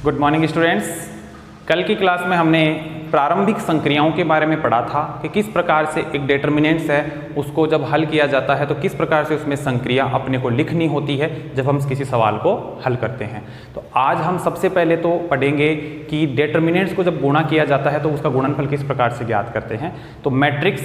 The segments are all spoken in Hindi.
Good morning students. कल की क्लास में हमने प्रारंभिक संक्रियाओं के बारे में पढ़ा था कि किस प्रकार से एक डिटर्मिनेंट्स है उसको जब हल किया जाता है तो किस प्रकार से उसमें संक्रिया अपने को लिखनी होती है जब हम किसी सवाल को हल करते हैं। तो आज हम सबसे पहले तो पढ़ेंगे कि डिटर्मिनेंट्स को जब गुणा किया जाता है तो उसका गुणनफल किस प्रकार से ज्ञात करते हैं। तो मैट्रिक्स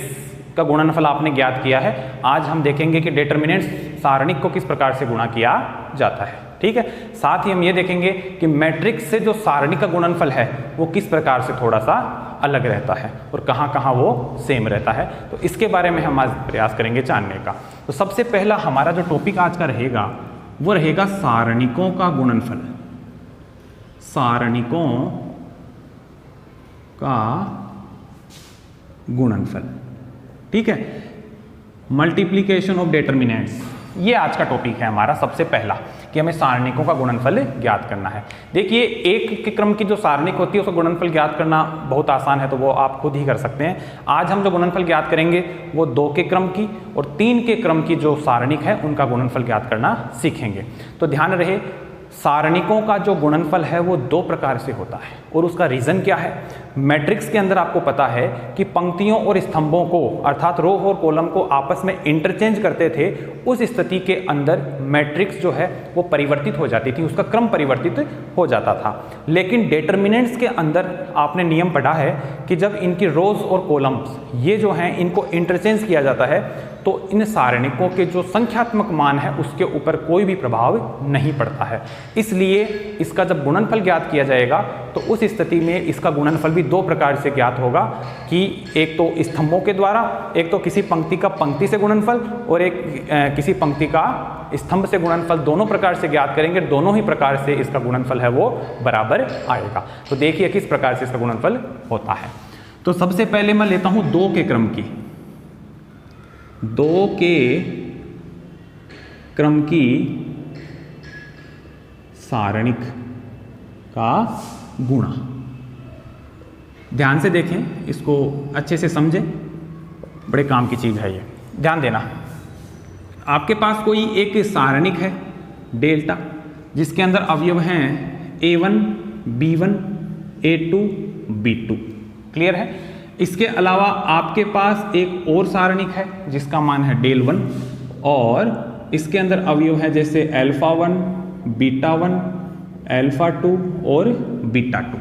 का गुणनफल आपने ज्ञात किया है, आज हम देखेंगे कि डिटर्मिनेंट्स सारणिक को किस प्रकार से गुणा किया जाता है। ठीक है, साथ ही हम ये देखेंगे कि मैट्रिक्स से जो सारणी का गुणनफल है वो किस प्रकार से थोड़ा सा अलग रहता है और कहाँ कहाँ वो सेम रहता है। तो इसके बारे में हम आज प्रयास करेंगे जानने का। तो सबसे पहला हमारा जो टॉपिक आज का रहेगा वो रहेगा सारणिकों का गुणनफल। सारणिकों का गुणनफल, ठीक है, मल्टीप्लीकेशन ऑफ डिटर्मिनेंट्स, ये आज का टॉपिक है हमारा सबसे पहला कि हमें सारणिकों का गुणनफल ज्ञात करना है। देखिए, एक के क्रम की जो सारणिक होती है उसका गुणनफल ज्ञात करना बहुत आसान है, तो वो आप खुद ही कर सकते हैं। आज हम जो गुणनफल ज्ञात करेंगे वो 2 के क्रम की और 3 के क्रम की जो सारणिक है उनका गुणनफल ज्ञात करना सीखेंगे। तो ध्यान रहे, सारणिकों का जो गुणनफल है वो 2 प्रकार से होता है और उसका रीज़न क्या है। मैट्रिक्स के अंदर आपको पता है कि पंक्तियों और स्तंभों को अर्थात रो और कॉलम को आपस में इंटरचेंज करते थे, उस स्थिति के अंदर मैट्रिक्स जो है वो परिवर्तित हो जाती थी, उसका क्रम परिवर्तित हो जाता था। लेकिन डिटर्मिनेंट्स के अंदर आपने नियम पढ़ा है कि जब इनकी रोज और कॉलम्स ये जो हैं इनको इंटरचेंज किया जाता है तो इन सारणिकों के जो संख्यात्मक मान है उसके ऊपर कोई भी प्रभाव नहीं पड़ता है। इसलिए इसका जब गुणनफल ज्ञात किया जाएगा तो उस स्थिति में इसका गुणनफल भी 2 प्रकार से ज्ञात होगा कि एक तो स्तंभों के द्वारा, एक तो किसी पंक्ति का पंक्ति से गुणनफल और एक किसी पंक्ति का स्तंभ से गुणनफल। दोनों प्रकार से ज्ञात करेंगे, दोनों ही प्रकार से इसका गुणनफल है वो बराबर आएगा। तो देखिए किस प्रकार से इसका गुणनफल होता है। तो सबसे पहले मैं लेता हूं 2 के क्रम की, 2 के क्रम की सारणिक का गुणा। ध्यान से देखें, इसको अच्छे से समझें, बड़े काम की चीज है ये, ध्यान देना। आपके पास कोई एक सारणिक है डेल्टा जिसके अंदर अवयव हैं A1, B1, A2, B2, clear है। इसके अलावा आपके पास एक और सारणिक है जिसका मान है डेल 1 और इसके अंदर अवयव है जैसे अल्फा 1, बीटा 1, अल्फा 2 और बीटा 2,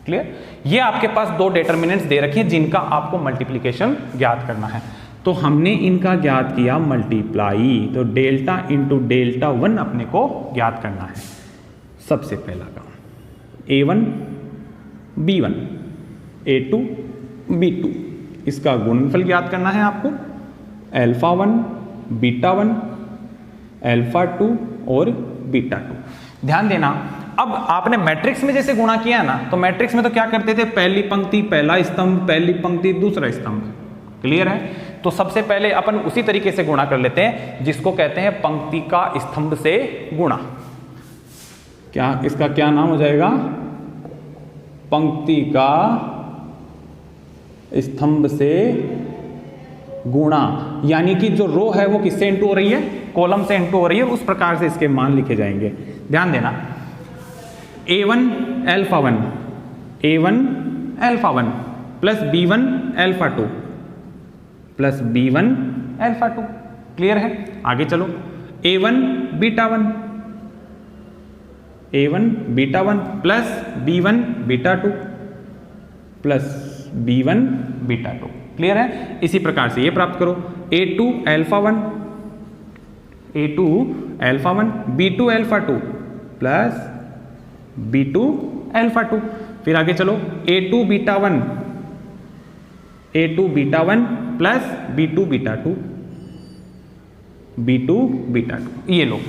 क्लियर। ये आपके पास 2 डिटर्मिनेंट्स दे रखे हैं जिनका आपको मल्टीप्लिकेशन ज्ञात करना है। तो हमने इनका ज्ञात किया मल्टीप्लाई, तो डेल्टा इंटू डेल्टा 1 अपने को ज्ञात करना है। सबसे पहला काम A1, B1, A2, B2, इसका गुणनफल ज्ञात करना है आपको। अल्फा 1, बीटा 1, अल्फा 2 और बीटा 2। ध्यान देना, अब आपने मैट्रिक्स में जैसे गुणा किया ना, तो मैट्रिक्स में तो क्या करते थे, पहली पंक्ति पहला स्तंभ, पहली पंक्ति दूसरा स्तंभ, क्लियर है। तो सबसे पहले अपन उसी तरीके से गुणा कर लेते हैं जिसको कहते हैं पंक्ति का स्तंभ से गुणा। क्या इसका क्या नाम हो जाएगा, पंक्ति का स्तंभ से गुणा। यानी कि जो रो है वो किससे इंटू हो रही है, कॉलम से इंटू हो रही है, उस प्रकार से इसके मान लिखे जाएंगे। ध्यान देना, A1 alpha 1, A1 alpha 1 plus B1 alpha 2 plus B1 alpha 2, clear है। आगे चलो, A1 beta 1, A1 beta 1 plus B1 beta 2 plus B1 beta 2, clear है। इसी प्रकार से ये प्राप्त करो, A2 alpha 1, A2 alpha 1, B2 alpha 2 plus B2 alpha 2। फिर आगे चलो, A2 beta 1, A2 beta 1 plus B2 beta 2, B2 beta 2। ये लो,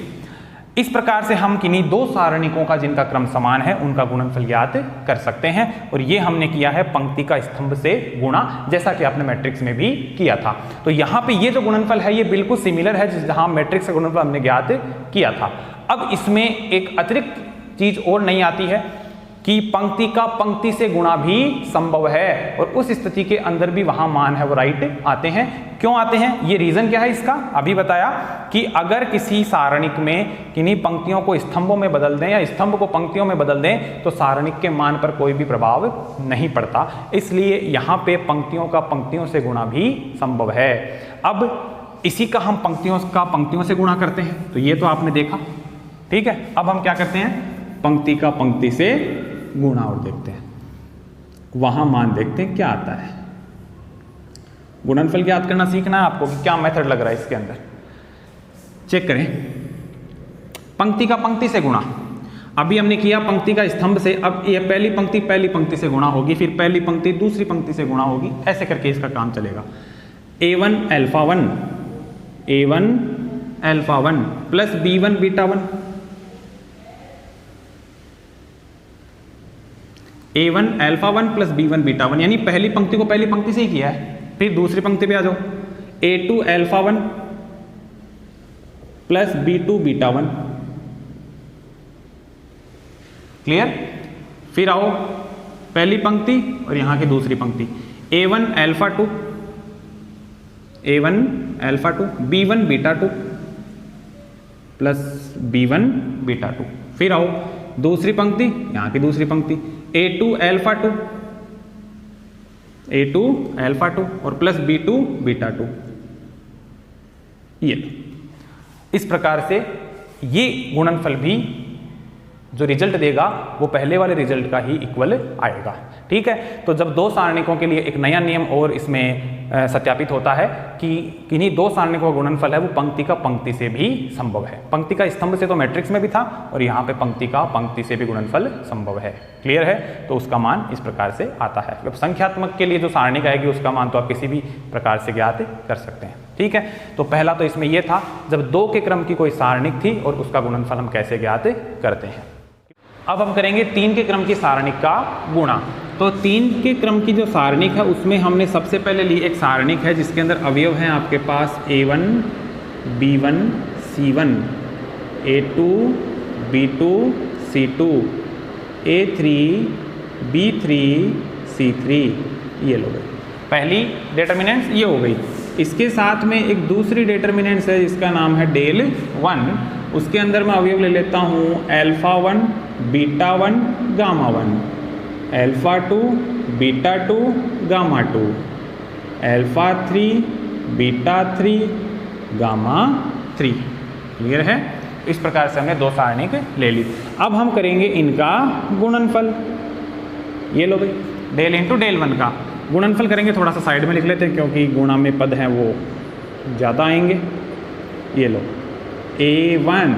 इस प्रकार से हम किन्हीं 2 सारणिकों का जिनका क्रम समान है उनका गुणनफल ज्ञात कर सकते हैं। और ये हमने किया है पंक्ति का स्तंभ से गुणा, जैसा कि आपने मैट्रिक्स में भी किया था। तो यहाँ पे ये जो गुणनफल है ये बिल्कुल सिमिलर है जहां मैट्रिक्स का गुणनफल हमने ज्ञात किया था। अब इसमें एक अतिरिक्त चीज और नहीं आती है कि पंक्ति का पंक्ति से गुणा भी संभव है और उस स्थिति के अंदर भी वहां मान है वो राइट आते हैं। क्यों आते हैं, ये रीजन क्या है इसका, अभी बताया कि अगर किसी सारणिक में किन्हीं पंक्तियों को स्तंभों में बदल दें या स्तंभ को पंक्तियों में बदल दें तो सारणिक के मान पर कोई भी प्रभाव नहीं पड़ता, इसलिए यहाँ पे पंक्तियों का पंक्तियों से गुणा भी संभव है। अब इसी का हम पंक्तियों से गुणा करते हैं, तो ये तो आपने देखा, ठीक है। अब हम क्या करते हैं, पंक्ति का पंक्ति से गुणा और देखते हैं, वहां मान देखते हैं क्या आता है। गुणनफल याद करना सीखना है आपको कि क्या मेथड लग रहा है इसके अंदर। चेक करें, पंक्ति का पंक्ति से गुणा, अभी हमने किया पंक्ति का स्तंभ से, अब ये पहली पंक्ति से गुणा होगी, फिर पहली पंक्ति दूसरी पंक्ति से गुणा होगी, ऐसे करके इसका काम चलेगा। a1 alpha 1 a1 alpha 1 plus b1 beta 1, a1 alpha 1 plus b1 beta 1, यानी पहली पंक्ति को पहली पंक्ति से ही किया है। फिर दूसरी पंक्ति पे आ जाओ, a2 alpha 1 plus b2 beta 1, clear. फिर आओ पहली पंक्ति और यहां की दूसरी पंक्ति, a1 alpha 2 b1 beta 2 plus b1 beta 2। फिर आओ दूसरी पंक्ति, यहां की दूसरी पंक्ति, a2 अल्फा 2 और प्लस b2 बीटा 2। ये इस प्रकार से ये गुणनफल भी जो रिजल्ट देगा वो पहले वाले रिजल्ट का ही इक्वल आएगा, ठीक है। तो जब दो सारणिकों के लिए एक नया नियम और इसमें सत्यापित होता है कि किन्हीं दो सारणिकों का गुणनफल है वो पंक्ति का पंक्ति से भी संभव है। पंक्ति का स्तंभ से तो मैट्रिक्स में भी था और यहाँ पे पंक्ति का पंक्ति से भी गुणनफल संभव है, क्लियर है। तो उसका मान इस प्रकार से आता है। अब संख्यात्मक के लिए जो सारणिक आएगी उसका मान तो आप किसी भी प्रकार से ज्ञात कर सकते हैं, ठीक है। तो पहला तो इसमें यह था जब 2 के क्रम की कोई सारणिक थी और उसका गुणनफल हम कैसे ज्ञात करते हैं। अब हम करेंगे 3 के क्रम की सारणिक का गुणा। तो 3 के क्रम की जो सारणिक है उसमें हमने सबसे पहले ली एक सारणिक है जिसके अंदर अवयव हैं आपके पास a1 b1 c1 a2 b2 c2 a3 b3 c3, ये लो गई पहली डिटर्मिनेंट्स, ये हो गई। इसके साथ में एक दूसरी डिटर्मिनेंट्स है जिसका नाम है डेल 1, उसके अंदर मैं अवयव ले लेता हूँ alpha 1 beta 1 gamma 1, alpha 2 beta 2 gamma 2, alpha 3 beta 3 gamma 3, clear है। इस प्रकार से हमने 2 सारणिक ले ली। अब हम करेंगे इनका गुणनफल, ये लो भाई डेल इंटू डेल 1 का गुणनफल करेंगे। थोड़ा सा साइड में लिख लेते हैं क्योंकि गुणा में पद हैं वो ज़्यादा आएंगे। ये लो a1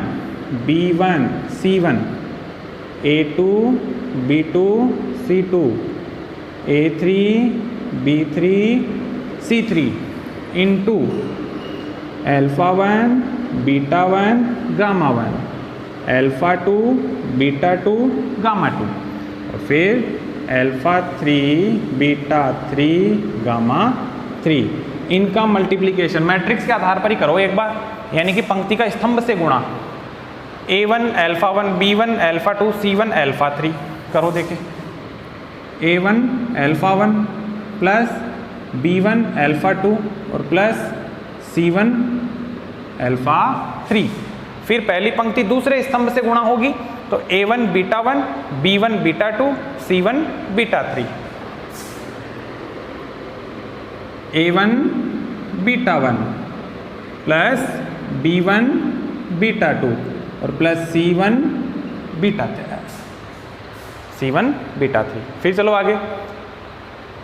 b1 c1 a2 b2 c2 a3 b3 c3 into alpha 1 beta 1 gamma 1 alpha 2 beta 2 gamma 2 और फिर अल्फा 3 बीटा 3 गामा 3। इनका मल्टीप्लिकेशन मैट्रिक्स के आधार पर ही करो एक बार, यानी कि पंक्ति का स्तंभ से गुणा। a1 alpha 1 b1 alpha 2 c1 alpha 3 करो, देखें a1 alpha 1 plus b1 alpha 2 और प्लस c1 अल्फा 3। फिर पहली पंक्ति दूसरे स्तंभ से गुणा होगी तो a1 beta 1 b1 beta 2 c1 beta 3, a1 beta 1 plus b1 beta 2 और प्लस c1 बीटा 3। फिर चलो आगे,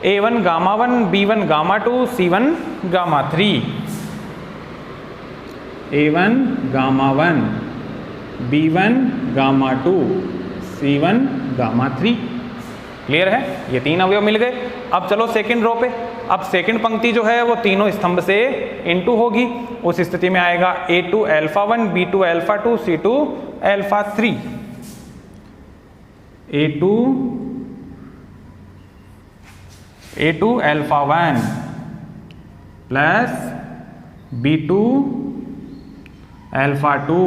a1 gamma 1 b1 gamma 2 c1 gamma 3, a1 gamma 1 b1 gamma 2 c1 gamma 3, clear है। ये 3 अवयव मिल गए। अब चलो सेकंड रो पे। अब सेकंड पंक्ति जो है वो तीनों स्तंभ से इनटू होगी, उस स्थिति में आएगा a2 alpha 1 b2 alpha 2 c2 alpha 3, a2 alpha 1 plus b2 alpha 2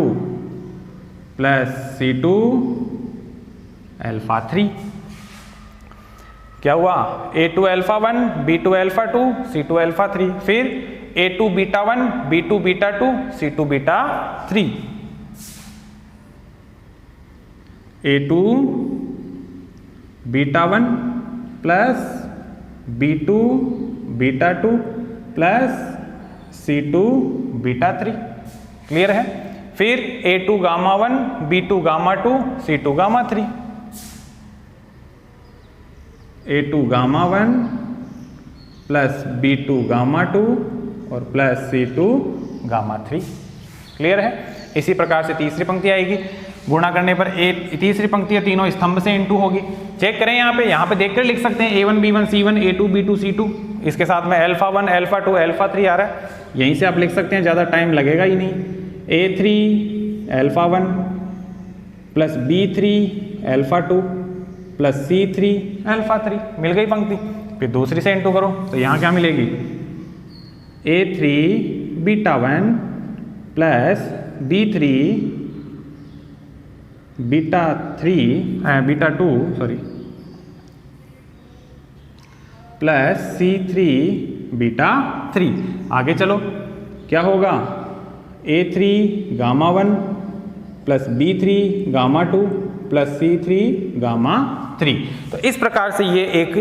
plus c2 alpha 3। क्या हुआ, a2 alpha 1 b2 alpha 2 c2 alpha 3। फिर A2 beta 1, B2 beta 2, C2 beta 3, A2 beta 1 plus B2 beta 2 plus C2 beta 3। Clear है? फिर A2 gamma 1, B2 gamma 2, C2 gamma 3, A2 gamma 1 plus B2 gamma 2 और प्लस C2 गामा 3। क्लियर है? इसी प्रकार से तीसरी पंक्ति आएगी, गुणा करने पर तीसरी पंक्ति तीनों स्तंभ से इनटू होगी। चेक करें यहाँ पे देखकर लिख सकते हैं A1 B1 C1 A2 B2 C2, इसके साथ में अल्फा 1 अल्फा 2 अल्फा 3 आ रहा है, यहीं से आप लिख सकते हैं, ज़्यादा टाइम लगेगा ही नहीं। A3 alpha 1 plus B3 alpha 2 plus C3 alpha 3, मिल गई पंक्ति। फिर दूसरी से इनटू करो तो यहाँ क्या मिलेगी, A3 beta 1 plus B3 beta 2 plus C3 beta 3। आगे चलो क्या होगा, A3 gamma 1 plus B3 gamma 2 plus C3 gamma 3। तो इस प्रकार से ये एक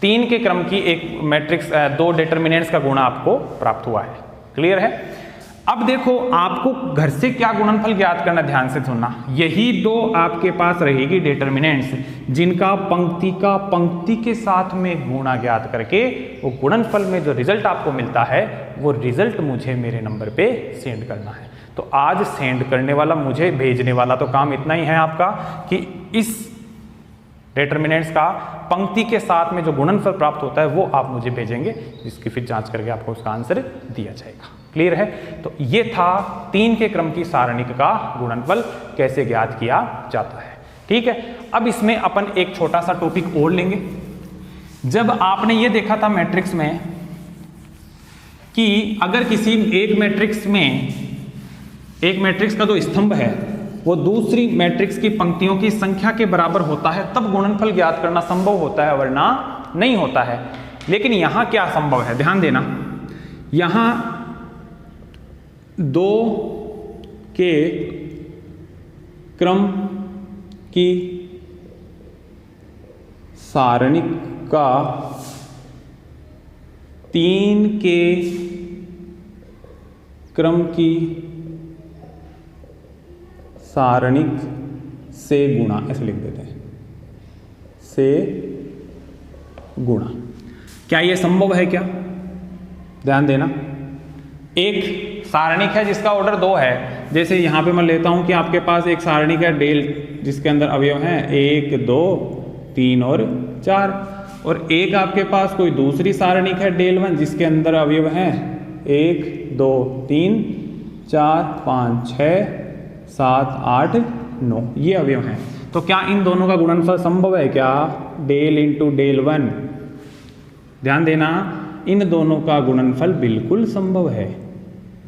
3 के क्रम की एक मैट्रिक्स 2 डिटर्मिनेंट्स का गुणा आपको प्राप्त हुआ है। क्लियर है? अब देखो आपको घर से क्या गुणनफल ज्ञात करना, ध्यान से सुनना। यही 2 आपके पास रहेगी डिटर्मिनेंट्स, जिनका पंक्ति का पंक्ति के साथ में गुणा ज्ञात करके वो गुणनफल में जो रिजल्ट आपको मिलता है वो रिजल्ट मुझे मेरे नंबर पे सेंड करना है। तो आज सेंड करने वाला, मुझे भेजने वाला तो काम इतना ही है आपका कि इस डिटर्मिनेंट्स का पंक्ति के साथ में जो गुणनफल प्राप्त होता है वो आप मुझे भेजेंगे, जिसकी फिर जांच करके आपको उसका आंसर दिया जाएगा। क्लियर है? तो ये था 3 के क्रम की सारणिक का गुणनफल कैसे ज्ञात किया जाता है। ठीक है, अब इसमें अपन एक छोटा सा टॉपिक और लेंगे। जब आपने ये देखा था मैट्रिक्स में कि अगर किसी एक मैट्रिक्स का जो स्तंभ है वो दूसरी मैट्रिक्स की पंक्तियों की संख्या के बराबर होता है, तब गुणनफल ज्ञात करना संभव होता है, वरना नहीं होता है। लेकिन यहां क्या संभव है, ध्यान देना। यहां 2 के क्रम की सारणिक का 3 के क्रम की सारणिक से गुणा, ऐसे लिख देते हैं, से गुणा। क्या यह संभव है? क्या, ध्यान देना। एक सारणिक है जिसका ऑर्डर 2 है, जैसे यहां पे मैं लेता हूं कि आपके पास एक सारणिक है डेल, जिसके अंदर अवयव हैं 1 2 3 और 4, और एक आपके पास कोई दूसरी सारणिक है डेल 1 जिसके अंदर अवयव हैं 1 2 3 4 5 6 7 8 9, ये अवयव हैं। तो क्या इन दोनों का गुणनफल संभव है? क्या, डेल इंटू डेल 1। ध्यान देना, इन दोनों का गुणनफल बिल्कुल संभव है,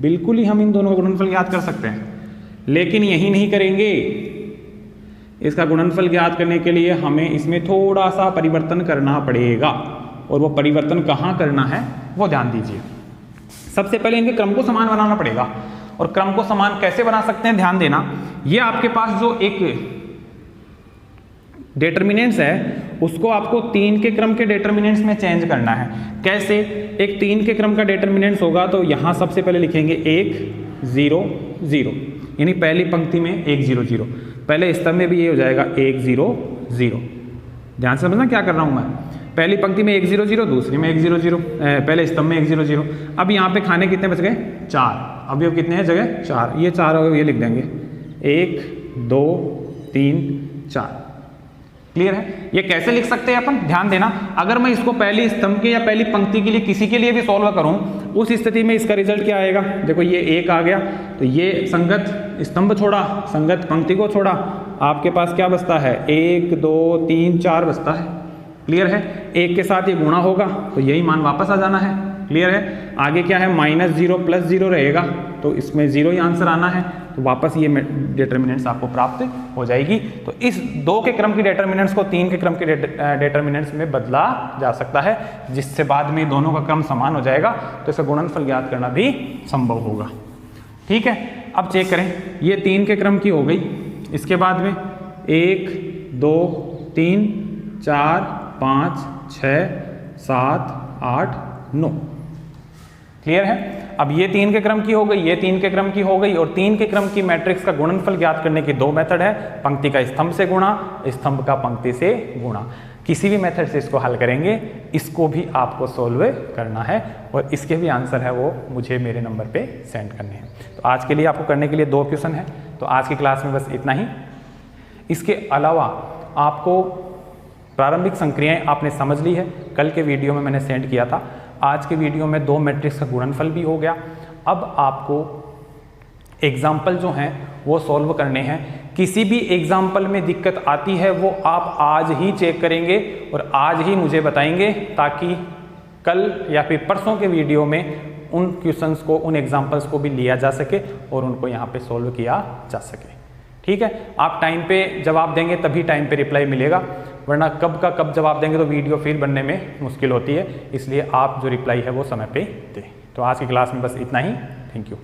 बिल्कुल ही हम इन दोनों का गुणनफल ज्ञात कर सकते हैं। लेकिन यही नहीं करेंगे, इसका गुणनफल ज्ञात करने के लिए हमें इसमें थोड़ा सा परिवर्तन करना पड़ेगा, और वो परिवर्तन कहाँ करना है वो ध्यान दीजिए। सबसे पहले इनके क्रम को समान बनाना पड़ेगा, और क्रम को समान कैसे बना सकते हैं, ध्यान देना। ये आपके पास जो एक डिटर्मिनेंट्स है उसको आपको 3 के क्रम के डिटर्मिनेंट्स में चेंज करना है। कैसे? एक 3 के क्रम का डिटर्मिनेंट्स होगा तो यहां सबसे पहले लिखेंगे 1 0 0, यानी पहली पंक्ति में 1 0 0, पहले स्तंभ में भी ये हो जाएगा 1 0 0। ध्यान से समझना क्या कर रहा हूं मैं, पहली पंक्ति में 1 0 0, दूसरी में 1 0 0, पहले स्तंभ में 1 0 0। अब यहाँ पे खाने कितने बच गए? 4। अवयव कितने हैं जगह? 4। ये 4 अवयव ये लिख देंगे, 1 2 3 4। क्लियर है? ये कैसे लिख सकते हैं अपन, ध्यान देना। अगर मैं इसको पहली स्तंभ के या पहली पंक्ति के लिए किसी के लिए भी सॉल्व करूं, उस स्थिति में इसका रिजल्ट क्या आएगा? देखो ये 1 आ गया, तो ये संगत स्तंभ छोड़ा, संगत पंक्ति को छोड़ा, आपके पास क्या बचता है? 1 2 3 4 बचता है। क्लियर है? 1 के साथ ये गुणा होगा तो यही मान वापस आ जाना है। क्लियर है। आगे क्या है, -0 + 0 रहेगा, तो इसमें 0 ही आंसर आना है, तो वापस ये डिटर्मिनेंट्स आपको प्राप्त हो जाएगी। तो इस 2 के क्रम की डिटर्मिनेंट्स को 3 के क्रम के डिटर्मिनेंट्स में बदला जा सकता है, जिससे बाद में दोनों का क्रम समान हो जाएगा, तो इसका गुणनफल ज्ञात करना भी संभव होगा। ठीक है, अब चेक करें, ये 3 के क्रम की हो गई, इसके बाद में 1 2 3 4 5 6 7 8 9। क्लियर है। अब ये 3 के क्रम की हो गई, ये 3 के क्रम की हो गई, और 3 के क्रम की मैट्रिक्स का गुणनफल ज्ञात करने के 2 मेथड है, पंक्ति का स्तंभ से गुणा, स्तंभ का पंक्ति से गुणा। किसी भी मेथड से इसको हल करेंगे, इसको भी आपको सोल्व करना है, और इसके भी आंसर है वो मुझे मेरे नंबर पे सेंड करने हैं। तो आज के लिए आपको करने के लिए 2 क्वेश्चन है, तो आज की क्लास में बस इतना ही। इसके अलावा आपको प्रारंभिक संक्रियाएं आपने समझ ली है, कल के वीडियो में मैंने सेंड किया था। आज के वीडियो में 2 मैट्रिक्स का गुणनफल भी हो गया। अब आपको एग्जाम्पल जो हैं वो सॉल्व करने हैं। किसी भी एग्जाम्पल में दिक्कत आती है वो आप आज ही चेक करेंगे और आज ही मुझे बताएंगे, ताकि कल या फिर परसों के वीडियो में उन क्वेश्चंस को, उन एग्जाम्पल्स को भी लिया जा सके और उनको यहाँ पे सॉल्व किया जा सके। ठीक है, आप टाइम पे जवाब देंगे तभी टाइम पे रिप्लाई मिलेगा, वरना कब का कब जवाब देंगे तो वीडियो फिर बनने में मुश्किल होती है। इसलिए आप जो रिप्लाई है वो समय पे दें। तो आज की क्लास में बस इतना ही। Thank you.